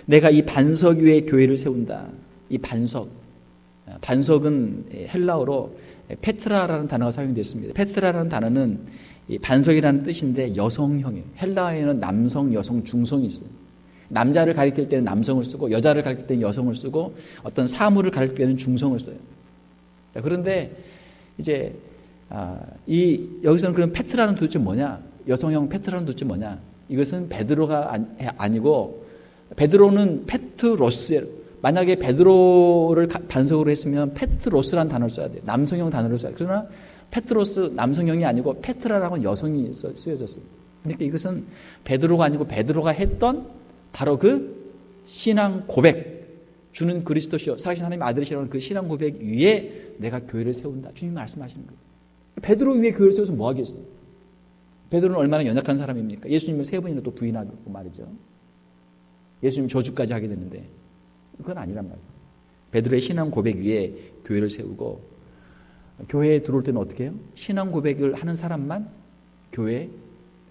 내가 이 반석 위에 교회를 세운다. 이 반석은 헬라어로 페트라라는 단어가 사용됐습니다. 페트라라는 단어는 이 반석이라는 뜻인데 여성형이에요. 헬라어에는 남성, 여성, 중성이 있어요. 남자를 가리킬 때는 남성을 쓰고 여자를 가리킬 때는 여성을 쓰고 어떤 사물을 가리킬 때는 중성을 써요. 그런데 이제 여기서는 그럼 페트라는 도대체 뭐냐? 여성형 페트라는 도대체 뭐냐? 이것은 베드로가 아니고 베드로는 페트로스예요. 만약에 베드로를 반석으로 했으면 페트로스라는 단어를 써야 돼요. 남성형 단어를 써야 돼요. 그러나 페트로스 남성형이 아니고 페트라라고는 여성이 쓰여졌어요. 그러니까 이것은 베드로가 아니고 베드로가 했던 바로 그 신앙 고백 주는 그리스도시요 살아계신 하나님의 아들이시라는 그 신앙 고백 위에 내가 교회를 세운다. 주님이 말씀하시는 거예요. 베드로 위에 교회를 세워서 뭐 하겠어요? 베드로는 얼마나 연약한 사람입니까? 예수님을 3번이나 또 부인하고 말이죠. 예수님 저주까지 하게 되는데 그건 아니란 말이에요. 베드로의 신앙 고백 위에 교회를 세우고 교회에 들어올 때는 어떻게 해요? 신앙 고백을 하는 사람만 교회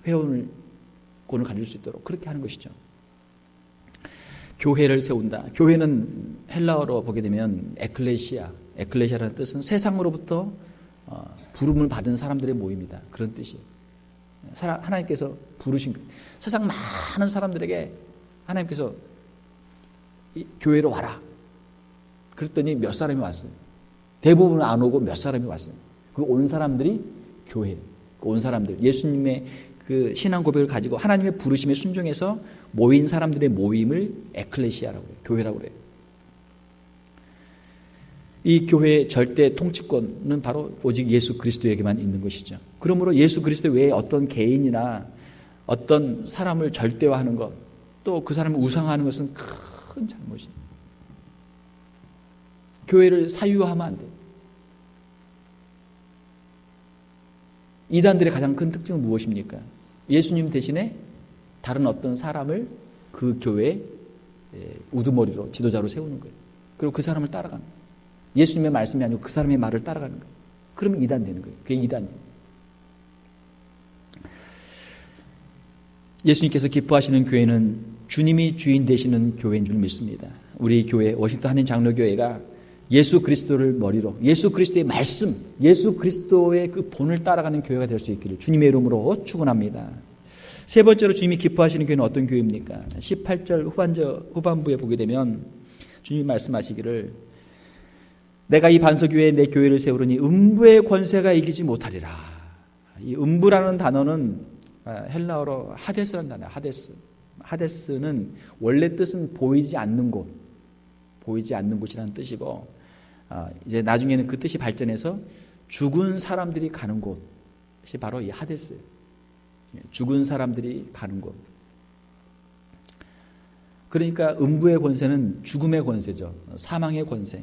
회원권을 가질 수 있도록 그렇게 하는 것이죠. 교회를 세운다. 교회는 헬라어로 보게 되면 에클레시아라는 뜻은 세상으로부터 부름을 받은 사람들의 모임이다. 그런 뜻이에요. 하나님께서 부르신 거예요. 세상 많은 사람들에게 하나님께서 교회로 와라. 그랬더니 몇 사람이 왔어요. 대부분은 안 오고 몇 사람이 왔어요. 그 온 사람들이 교회예요. 그 온 사람들. 예수님의 그 신앙 고백을 가지고 하나님의 부르심에 순종해서 모인 사람들의 모임을 에클레시아라고 해요. 교회라고 그래요. 이 교회의 절대 통치권은 바로 오직 예수 그리스도에게만 있는 것이죠. 그러므로 예수 그리스도 외에 어떤 개인이나 어떤 사람을 절대화하는 것, 또 그 사람을 우상화하는 것은 큰 잘못이에요. 교회를 사유화하면 안 돼요. 이단들의 가장 큰 특징은 무엇입니까? 예수님 대신에 다른 어떤 사람을 그 교회의 우두머리로 지도자로 세우는 거예요. 그리고 그 사람을 따라가는 거예요. 예수님의 말씀이 아니고 그 사람의 말을 따라가는 거예요. 그러면 이단 되는 거예요. 그게 이단이에요. 예수님께서 기뻐하시는 교회는 주님이 주인 되시는 교회인 줄 믿습니다. 우리 교회 워싱턴 한인 장로교회가 예수 그리스도를 머리로 예수 그리스도의 말씀, 예수 그리스도의 그 본을 따라가는 교회가 될 수 있기를 주님의 이름으로 축원합니다. 세 번째로 주님이 기뻐하시는 교회는 어떤 교회입니까? 18절 후반부에 보게 되면 주님이 말씀하시기를 내가 이 반석위에 내 교회를 세우르니 음부의 권세가 이기지 못하리라. 이 음부라는 단어는 헬라어로 하데스라는 단어예요. 하데스는 원래 뜻은 보이지 않는 곳, 보이지 않는 곳이라는 뜻이고 이제 나중에는 그 뜻이 발전해서 죽은 사람들이 가는 곳이 바로 이 하데스예요. 죽은 사람들이 가는 곳. 그러니까 음부의 권세는 죽음의 권세죠. 사망의 권세.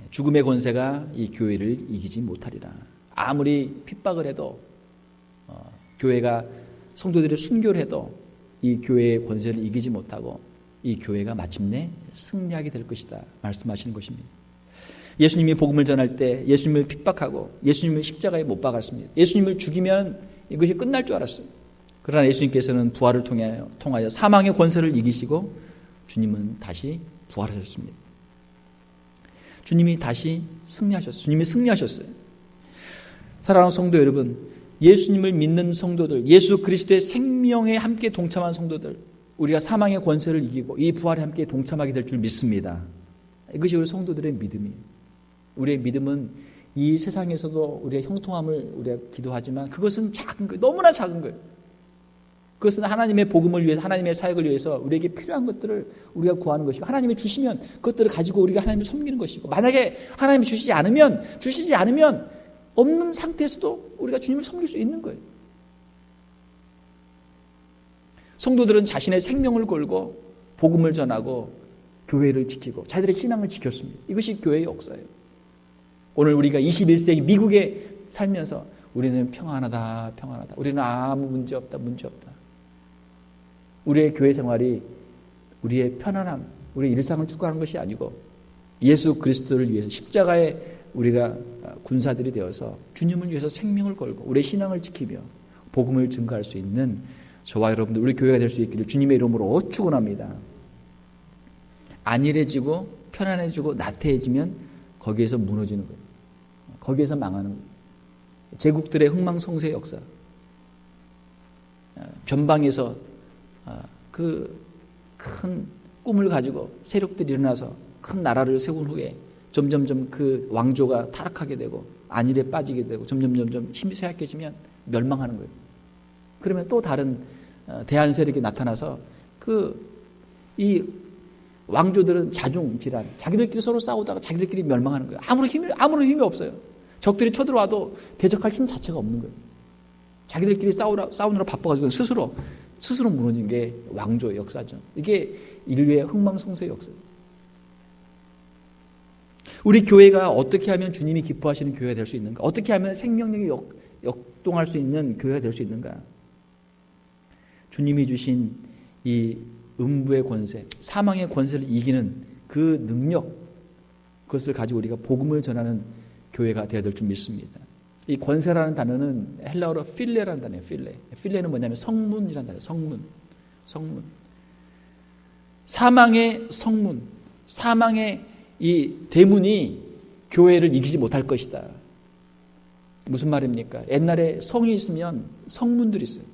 죽음의 권세가 이 교회를 이기지 못하리라. 아무리 핍박을 해도 교회가 성도들의 순교를 해도 이 교회의 권세를 이기지 못하고 이 교회가 마침내 승리하게 될 것이다 말씀하시는 것입니다. 예수님이 복음을 전할 때 예수님을 핍박하고 예수님을 십자가에 못 박았습니다. 예수님을 죽이면 이것이 끝날 줄 알았어요. 그러나 예수님께서는 부활을 통하여 사망의 권세를 이기시고 주님은 다시 부활하셨습니다. 주님이 다시 승리하셨어요. 주님이 승리하셨어요. 사랑하는 성도 여러분, 예수님을 믿는 성도들, 예수 그리스도의 생명에 함께 동참한 성도들, 우리가 사망의 권세를 이기고 이 부활에 함께 동참하게 될 줄 믿습니다. 이것이 우리 성도들의 믿음이에요. 우리의 믿음은 이 세상에서도 우리가 형통함을 우리가 기도하지만 그것은 작은 거예요. 너무나 작은 거예요. 그것은 하나님의 복음을 위해서, 하나님의 사역을 위해서 우리에게 필요한 것들을 우리가 구하는 것이고, 하나님이 주시면 그것들을 가지고 우리가 하나님을 섬기는 것이고, 만약에 하나님이 주시지 않으면 없는 상태에서도 우리가 주님을 섬길 수 있는 거예요. 성도들은 자신의 생명을 걸고 복음을 전하고 교회를 지키고 자기들의 신앙을 지켰습니다. 이것이 교회의 역사예요. 오늘 우리가 21세기 미국에 살면서 우리는 평안하다. 우리는 아무 문제 없다. 우리의 교회 생활이 우리의 편안함, 우리의 일상을 추구하는 것이 아니고 예수 그리스도를 위해서 십자가에 우리가 군사들이 되어서 주님을 위해서 생명을 걸고 우리의 신앙을 지키며 복음을 증거할 수 있는 저와 여러분들 우리 교회가 될 수 있기를 주님의 이름으로 축원합니다. 안일해지고 편안해지고 나태해지면 거기에서 무너지는 거예요. 거기에서 망하는 거예요. 제국들의 흥망성쇠의 역사, 변방에서 그 큰 꿈을 가지고 세력들이 일어나서 큰 나라를 세운 후에 점점점 그 왕조가 타락하게 되고 안일에 빠지게 되고 점점점 힘이 쇠약해지면 멸망하는 거예요. 그러면 또 다른 대한 세력이 나타나서 이 왕조들은 자중질환, 자기들끼리 서로 싸우다가 자기들끼리 멸망하는 거예요. 아무런 힘이 없어요. 적들이 쳐들어와도 대적할 힘 자체가 없는 거예요. 자기들끼리 싸우느라 바빠가지고 스스로 무너진 게 왕조의 역사죠. 이게 인류의 흥망성쇠의 역사예요. 우리 교회가 어떻게 하면 주님이 기뻐하시는 교회가 될 수 있는가? 어떻게 하면 생명력이 역동할 수 있는 교회가 될 수 있는가? 주님이 주신 이 음부의 권세, 사망의 권세를 이기는 그 능력, 그것을 가지고 우리가 복음을 전하는 교회가 되어야 될 줄 믿습니다. 이 권세라는 단어는 헬라어로 필레라는 단어예요. 필레는 뭐냐면 성문이라는 단어예요. 성문. 사망의 성문, 사망의 이 대문이 교회를 이기지 못할 것이다. 무슨 말입니까? 옛날에 성이 있으면 성문들이 있어요.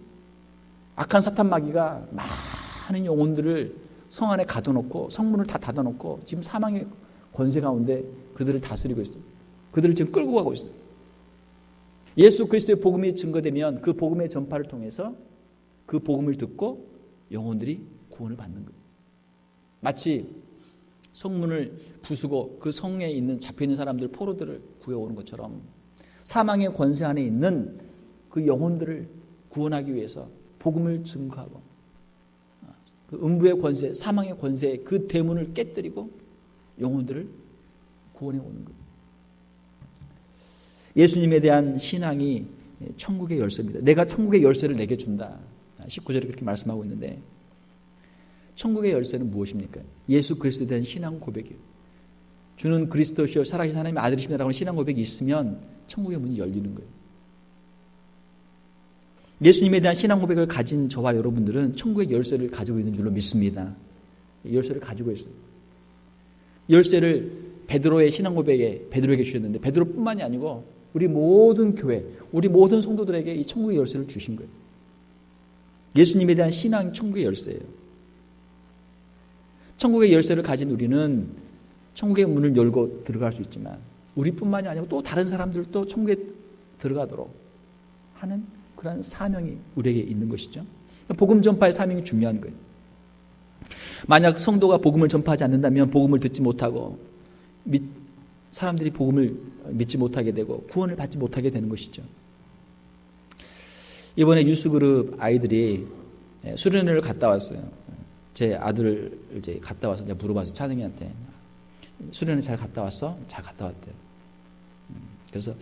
악한 사탄 마귀가 많은 영혼들을 성 안에 가둬놓고 성문을 다 닫아놓고 지금 사망의 권세 가운데 그들을 다스리고 있어요. 그들을 지금 끌고 가고 있어요. 예수 그리스도의 복음이 증거되면 그 복음의 전파를 통해서 그 복음을 듣고 영혼들이 구원을 받는 거예요. 마치 성문을 부수고 그 성에 있는 잡혀있는 사람들, 포로들을 구해오는 것처럼 사망의 권세 안에 있는 그 영혼들을 구원하기 위해서 복음을 증거하고 그 음부의 권세, 사망의 권세, 그 대문을 깨뜨리고 영혼들을 구원해 오는 거예요. 예수님에 대한 신앙이 천국의 열쇠입니다. 내가 천국의 열쇠를 내게 준다. 19절에 그렇게 말씀하고 있는데 천국의 열쇠는 무엇입니까? 예수 그리스도에 대한 신앙 고백이에요. 주는 그리스도시요 살아계신 하나님의 아들이십니다라고 하는 신앙 고백이 있으면 천국의 문이 열리는 거예요. 예수님에 대한 신앙 고백을 가진 저와 여러분들은 천국의 열쇠를 가지고 있는 줄로 믿습니다. 열쇠를 가지고 있어요. 열쇠를 베드로의 신앙 고백에 베드로에게 주셨는데 베드로뿐만이 아니고 우리 모든 교회, 우리 모든 성도들에게 이 천국의 열쇠를 주신 거예요. 예수님에 대한 신앙 천국의 열쇠예요. 천국의 열쇠를 가진 우리는 천국의 문을 열고 들어갈 수 있지만 우리뿐만이 아니고 또 다른 사람들도 천국에 들어가도록 하는 그런 사명이 우리에게 있는 것이죠. 복음 전파의 사명이 중요한 거예요. 만약 성도가 복음을 전파하지 않는다면 복음을 듣지 못하고 사람들이 복음을 믿지 못하게 되고 구원을 받지 못하게 되는 것이죠. 이번에 뉴스그룹 아이들이 수련회를 갔다 왔어요. 제 아들을 이제 갔다 와서 제가 물어봐서 찬영이한테 수련회 잘 갔다 왔어? 잘 갔다 왔대요. 그래서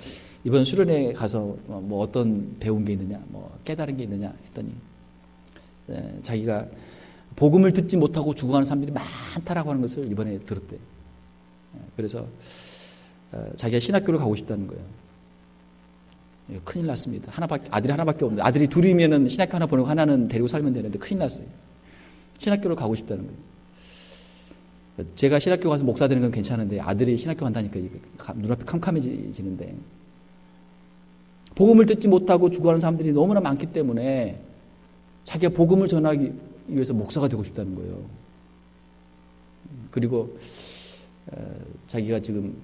이번 수련회 가서 뭐 어떤 배운 게 있느냐, 뭐 깨달은 게 있느냐 했더니 자기가 복음을 듣지 못하고 죽어가는 사람들이 많다라고 하는 것을 이번에 들었대요. 그래서 자기가 신학교를 가고 싶다는 거예요. 큰일 났습니다. 아들이 하나밖에 없는데 아들이 둘이면은 신학교 하나 보내고 하나는 데리고 살면 되는데 큰일 났어요. 신학교를 가고 싶다는 거예요. 제가 신학교 가서 목사 되는 건 괜찮은데 아들이 신학교 간다니까 눈앞이 캄캄해지는데 복음을 듣지 못하고 죽어가는 사람들이 너무나 많기 때문에 자기가 복음을 전하기 위해서 목사가 되고 싶다는 거예요. 그리고 자기가 지금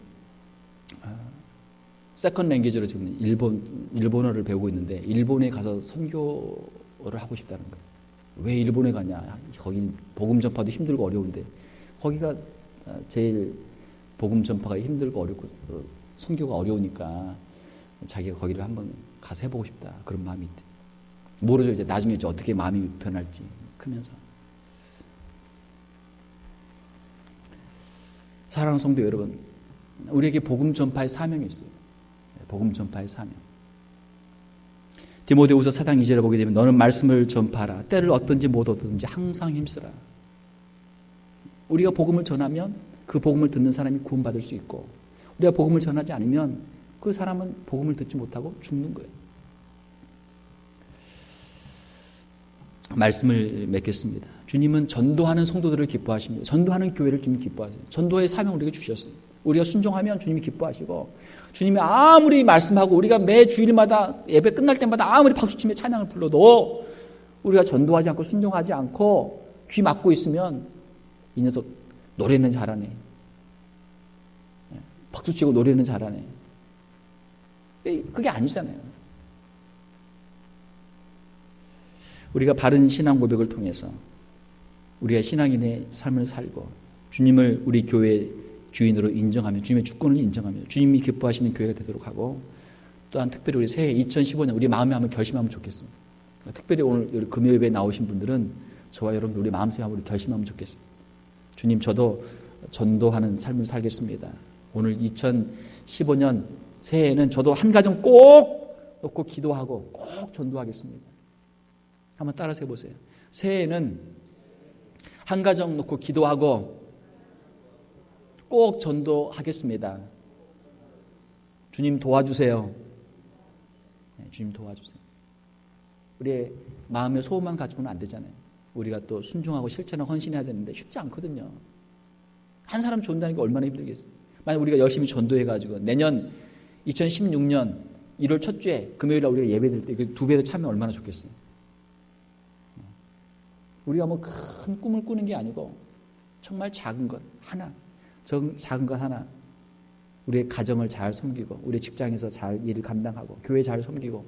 세컨 랭귀지로 지금 일본어를 배우고 있는데 일본에 가서 선교를 하고 싶다는 거예요. 왜 일본에 가냐? 거기 복음 전파도 힘들고 어려운데 거기가 제일 복음 전파가 힘들고 어렵고 선교가 어려우니까 자기가 거기를 한번 가서 해보고 싶다 그런 마음이 있대. 모르죠. 이제 나중에 이제 어떻게 마음이 변할지 크면서. 사랑하는 성도 여러분, 우리에게 복음 전파의 사명이 있어요. 복음 전파의 사명. 디모데후서 4장 2절을 보게 되면 너는 말씀을 전파하라. 때를 얻든지 못 얻든지 항상 힘쓰라. 우리가 복음을 전하면 그 복음을 듣는 사람이 구원받을 수 있고 우리가 복음을 전하지 않으면 그 사람은 복음을 듣지 못하고 죽는 거예요. 말씀을 맺겠습니다. 주님은 전도하는 성도들을 기뻐하십니다. 전도하는 교회를 주님이 기뻐하세요. 전도의 사명을 우리에게 주셨어요. 우리가 순종하면 주님이 기뻐하시고 주님이 아무리 말씀하고 우리가 매 주일마다 예배 끝날 때마다 아무리 박수치며 찬양을 불러도 우리가 전도하지 않고 순종하지 않고 귀 막고 있으면 이 녀석 노래는 잘하네. 박수치고 노래는 잘하네. 그게 아니잖아요. 우리가 바른 신앙 고백을 통해서 우리가 신앙인의 삶을 살고 주님을 우리 교회의 주인으로 인정하며 주님의 주권을 인정하며 주님이 기뻐하시는 교회가 되도록 하고 또한 특별히 우리 새해 2015년 우리 마음에 한번 결심하면 좋겠습니다. 특별히 오늘 금요 예배에 나오신 분들은 저와 여러분들 우리 마음속에 한번 결심하면 좋겠습니다. 주님 저도 전도하는 삶을 살겠습니다. 오늘 2015년 새해에는 저도 한 가정 꼭 놓고 기도하고 꼭 전도하겠습니다. 한번 따라서 해보세요. 새해에는 한 가정 놓고 기도하고 꼭 전도하겠습니다. 주님 도와주세요. 네, 주님 도와주세요. 우리의 마음의 소원만 가지고는 안 되잖아요. 우리가 또 순종하고 실천하고 헌신해야 되는데 쉽지 않거든요. 한 사람 전도하는 게 얼마나 힘들겠어요. 만약 우리가 열심히 전도해가지고 내년 2016년 1월 첫 주에 금요일에 우리가 예배드릴 때 그 2배로 차면 얼마나 좋겠어요. 우리가 뭐 큰 꿈을 꾸는 게 아니고 정말 작은 것 하나, 작은 것 하나 우리의 가정을 잘 섬기고 우리 직장에서 잘 일을 감당하고 교회 잘 섬기고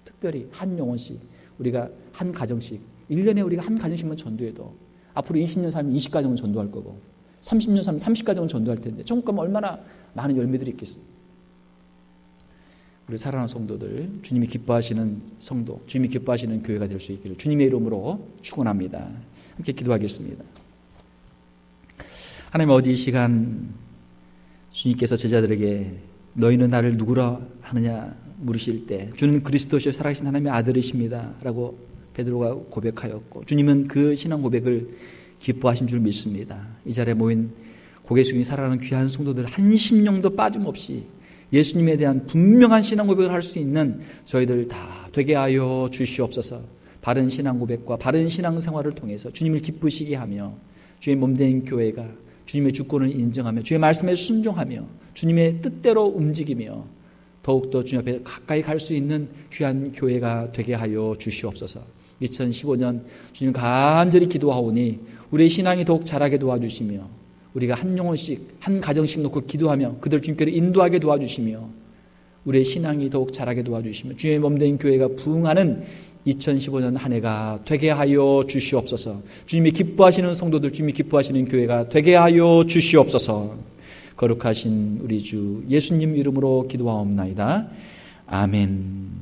특별히 한 영혼씩 우리가 한 가정씩 1년에 우리가 한 가정씩만 전도해도 앞으로 20년 살면 20가정은 전도할 거고 30년 살면 30가정은 전도할 텐데 천국 가면 얼마나 많은 열매들이 있겠어요. 우리 사랑하는 성도들 주님이 기뻐하시는 성도 주님이 기뻐하시는 교회가 될 수 있기를 주님의 이름으로 축원합니다. 함께 기도하겠습니다. 하나님 어디 이 시간 주님께서 제자들에게 너희는 나를 누구라 하느냐 물으실 때 주는 그리스도시요 살아계신 하나님의 아들이십니다 라고 베드로가 고백하였고 주님은 그 신앙 고백을 기뻐하신 줄 믿습니다. 이 자리에 모인 고개 숙인 살아가는 귀한 성도들 한 심령도 빠짐없이 예수님에 대한 분명한 신앙 고백을 할 수 있는 저희들 다 되게 하여 주시옵소서. 바른 신앙 고백과 바른 신앙 생활을 통해서 주님을 기쁘시게 하며 주의 몸된 교회가 주님의 주권을 인정하며 주의 말씀에 순종하며 주님의 뜻대로 움직이며 더욱더 주님 앞에 가까이 갈 수 있는 귀한 교회가 되게 하여 주시옵소서. 2015년 주님 간절히 기도하오니 우리의 신앙이 더욱 자라게 도와주시며 우리가 한 영혼씩 한 가정씩 놓고 기도하며 그들 주님께로 인도하게 도와주시며 우리의 신앙이 더욱 자라게 도와주시며 주의 몸된 교회가 부흥하는 2015년 한 해가 되게 하여 주시옵소서. 주님이 기뻐하시는 성도들, 주님이 기뻐하시는 교회가 되게 하여 주시옵소서. 거룩하신 우리 주 예수님 이름으로 기도하옵나이다. 아멘.